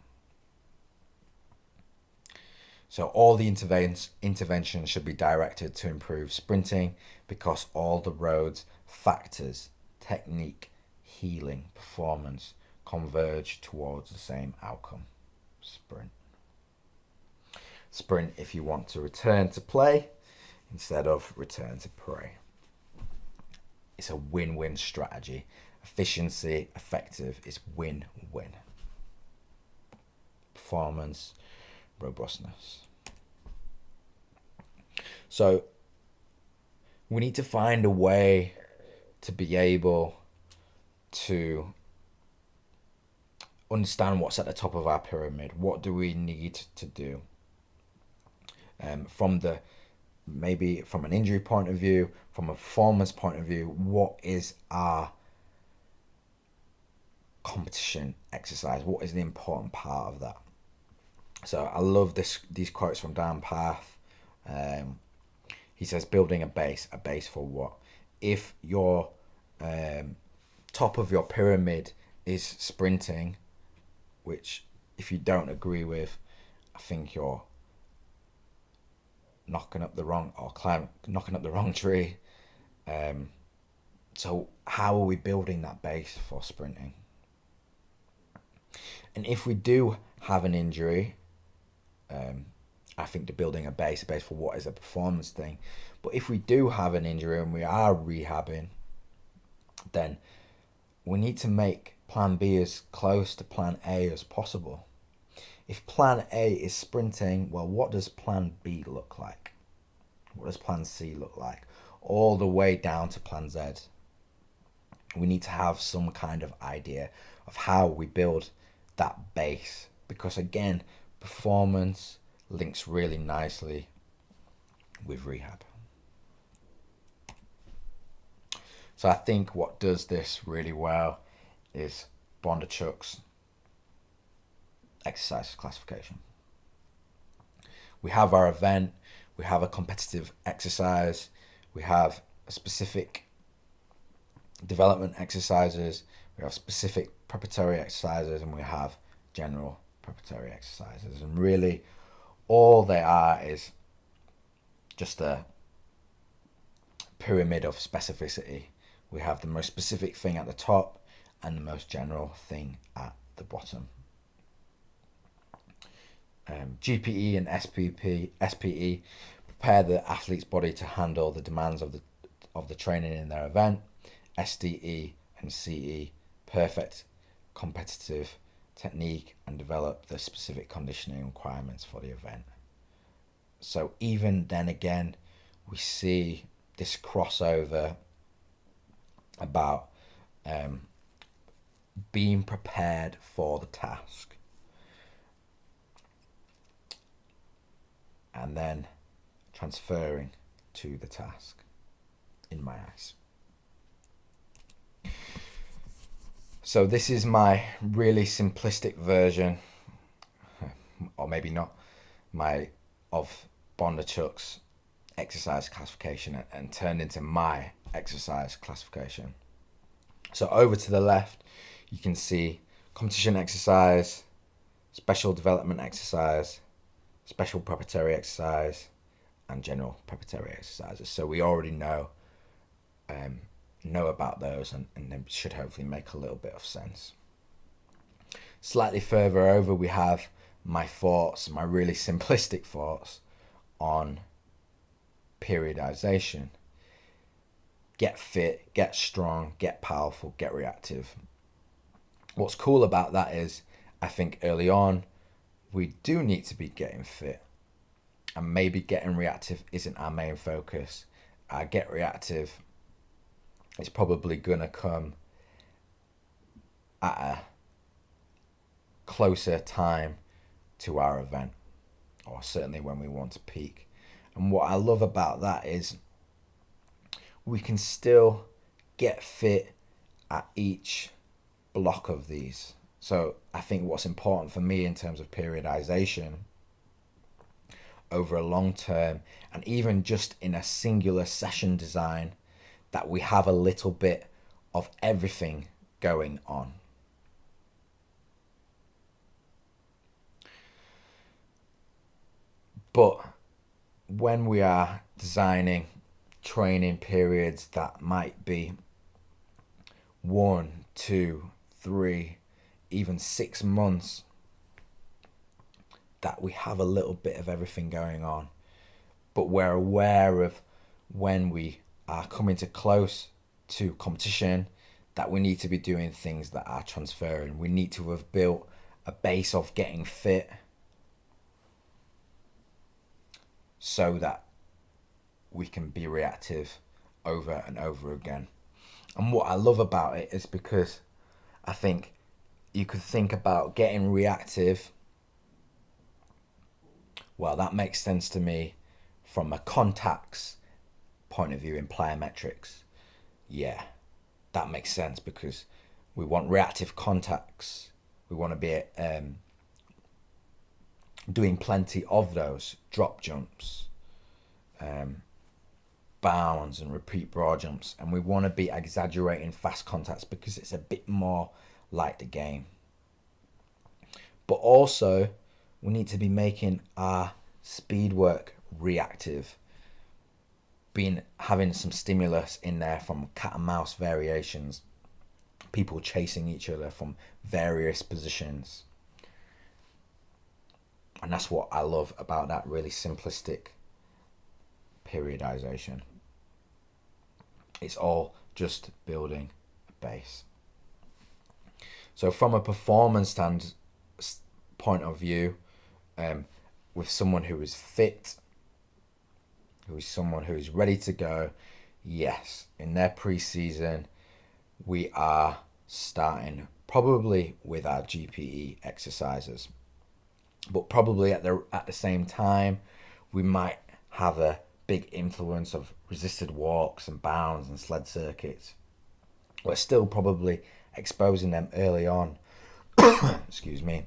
Speaker 1: So all the interventions should be directed to improve sprinting, because all the roads, factors, technique, healing, performance converge towards the same outcome: sprint. Sprint if you want to return to play instead of return to prey. It's a win-win strategy. Efficiency, effective is win-win. Performance, robustness. So we need to find a way to be able to understand what's at the top of our pyramid. What do we need to do? Maybe from an injury point of view, from a performance point of view, what is our competition exercise? What is the important part of that? So I love these quotes from Dan Path. He says, building a base for what? If your top of your pyramid is sprinting, which if you don't agree with, I think you're knocking up the wrong tree. So how are we building that base for sprinting? And if we do have an injury, I think the building a base for what is a performance thing. But if we do have an injury and we are rehabbing, then we need to make plan B as close to plan A as possible. If plan A is sprinting, well, what does plan B look like? What does plan C look like? All the way down to plan Z. We need to have some kind of idea of how we build that base, because again, performance links really nicely with rehab. So I think what does this really well is Bondarchuk's exercise classification. We have our event, we have a competitive exercise, we have a specific development exercises, we have specific preparatory exercises, and we have general preparatory exercises. And really all they are is just a pyramid of specificity. We have the most specific thing at the top and the most general thing at the bottom. GPE and SPE prepare the athlete's body to handle the demands of the training in their event. SDE and CE perfect competitive technique and develop the specific conditioning requirements for the event. So even then again, we see this crossover about being prepared for the task and then transferring to the task, in my eyes. So this is my really simplistic version, or maybe not, of Bondarchuk's exercise classification and turned into my exercise classification. So over to the left, you can see competition exercise, special development exercise, special preparatory exercise, and general preparatory exercises. So we already know about those, and they should hopefully make a little bit of sense. Slightly further over, we have my thoughts, my really simplistic thoughts on periodization. Get fit, get strong, get powerful, get reactive. What's cool about that is I think early on we do need to be getting fit, and maybe getting reactive isn't our main focus. Our get reactive is probably gonna come at a closer time to our event, or certainly when we want to peak. And what I love about that is we can still get fit at each block of these. So I think what's important for me in terms of periodization over a long term, and even just in a singular session design, that we have a little bit of everything going on. But when we are designing training periods that might be 1, 2, 3, even 6 months, that we have a little bit of everything going on, but we're aware of when we are coming to close to competition that we need to be doing things that are transferring. We need to have built a base of getting fit so that we can be reactive over and over again. And what I love about it is because I think you could think about getting reactive. Well, that makes sense to me from a contacts point of view in plyometrics. Yeah, that makes sense because we want reactive contacts. We want to be doing plenty of those drop jumps, bounds and repeat broad jumps, and we want to be exaggerating fast contacts because it's a bit more like the game. But also we need to be making our speed work reactive, having some stimulus in there from cat and mouse variations, people chasing each other from various positions. And that's what I love about that really simplistic periodization. It's all just building a base. So from a performance point of view, with someone who is fit, who is someone who is ready to go, yes, in their pre-season, we are starting probably with our GPE exercises, but probably at the same time, we might have a big influence of resisted walks and bounds and sled circuits. We're still probably exposing them early on, excuse me,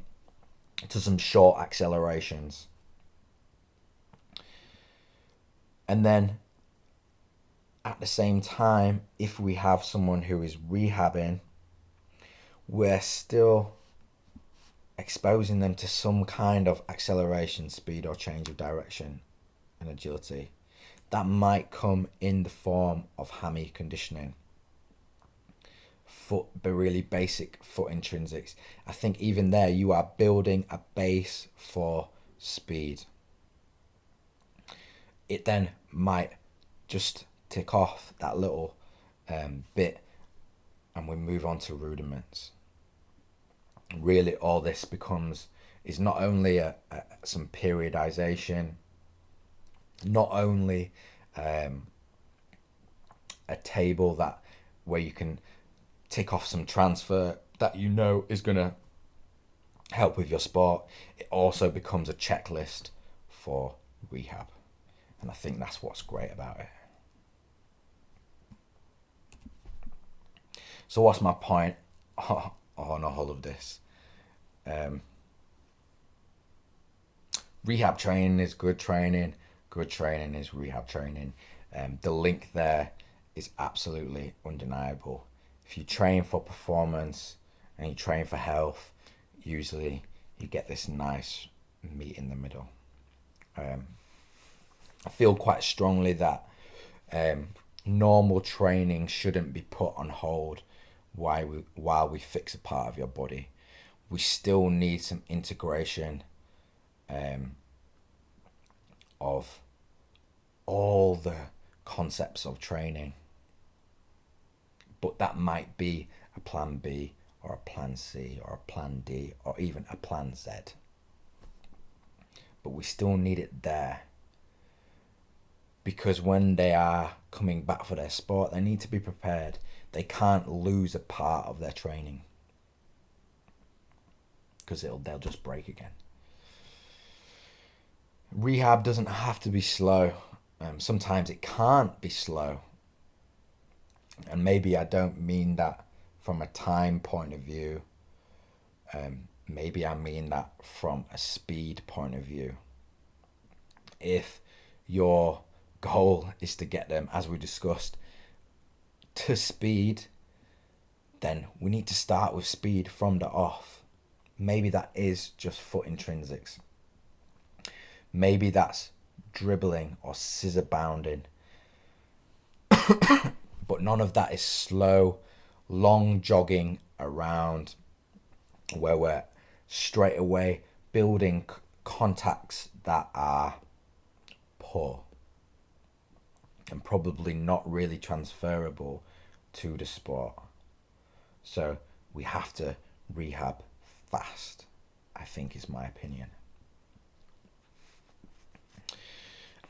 Speaker 1: to some short accelerations. And then at the same time, if we have someone who is rehabbing, we're still exposing them to some kind of acceleration, speed, or change of direction and agility. That might come in the form of hammy conditioning, really basic foot intrinsics. I think even there you are building a base for speed. It then might just tick off that little bit and we move on to rudiments. Really all this is not only some periodization, not only a table where you can tick off some transfer that you know is going to help with your sport. It also becomes a checklist for rehab. And I think that's what's great about it. So what's my point on all of this? Rehab training is good training. Good training is rehab training. The link there is absolutely undeniable. If you train for performance and you train for health, usually you get this nice meet in the middle. I feel quite strongly that normal training shouldn't be put on hold while we fix a part of your body. We still need some integration of all the concepts of training. But that might be a plan B or a plan C or a plan D or even a plan Z. But we still need it there. Because when they are coming back for their sport, they need to be prepared. They can't lose a part of their training because they'll just break again. Rehab doesn't have to be slow. Sometimes it can't be slow. And maybe I don't mean that from a time point of view. Maybe I mean that from a speed point of view. If your goal is to get them, as we discussed, to speed, then we need to start with speed from the off. Maybe that is just foot intrinsics. Maybe that's dribbling or scissor bounding. But none of that is slow, long jogging around where we're straight away building contacts that are poor and probably not really transferable to the sport. So we have to rehab fast, I think is my opinion.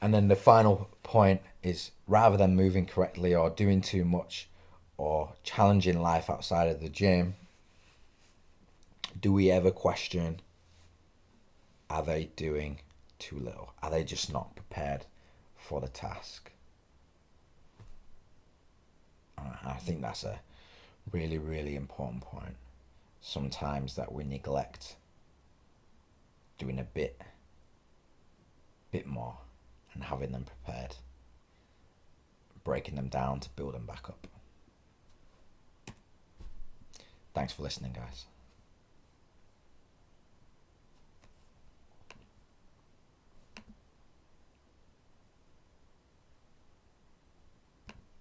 Speaker 1: And then the final point is, rather than moving correctly or doing too much or challenging life outside of the gym, do we ever question, are they doing too little? Are they just not prepared for the task? I think that's a really, really important point. Sometimes that we neglect doing a bit more and having them prepared, breaking them down to build them back up. Thanks for listening, guys.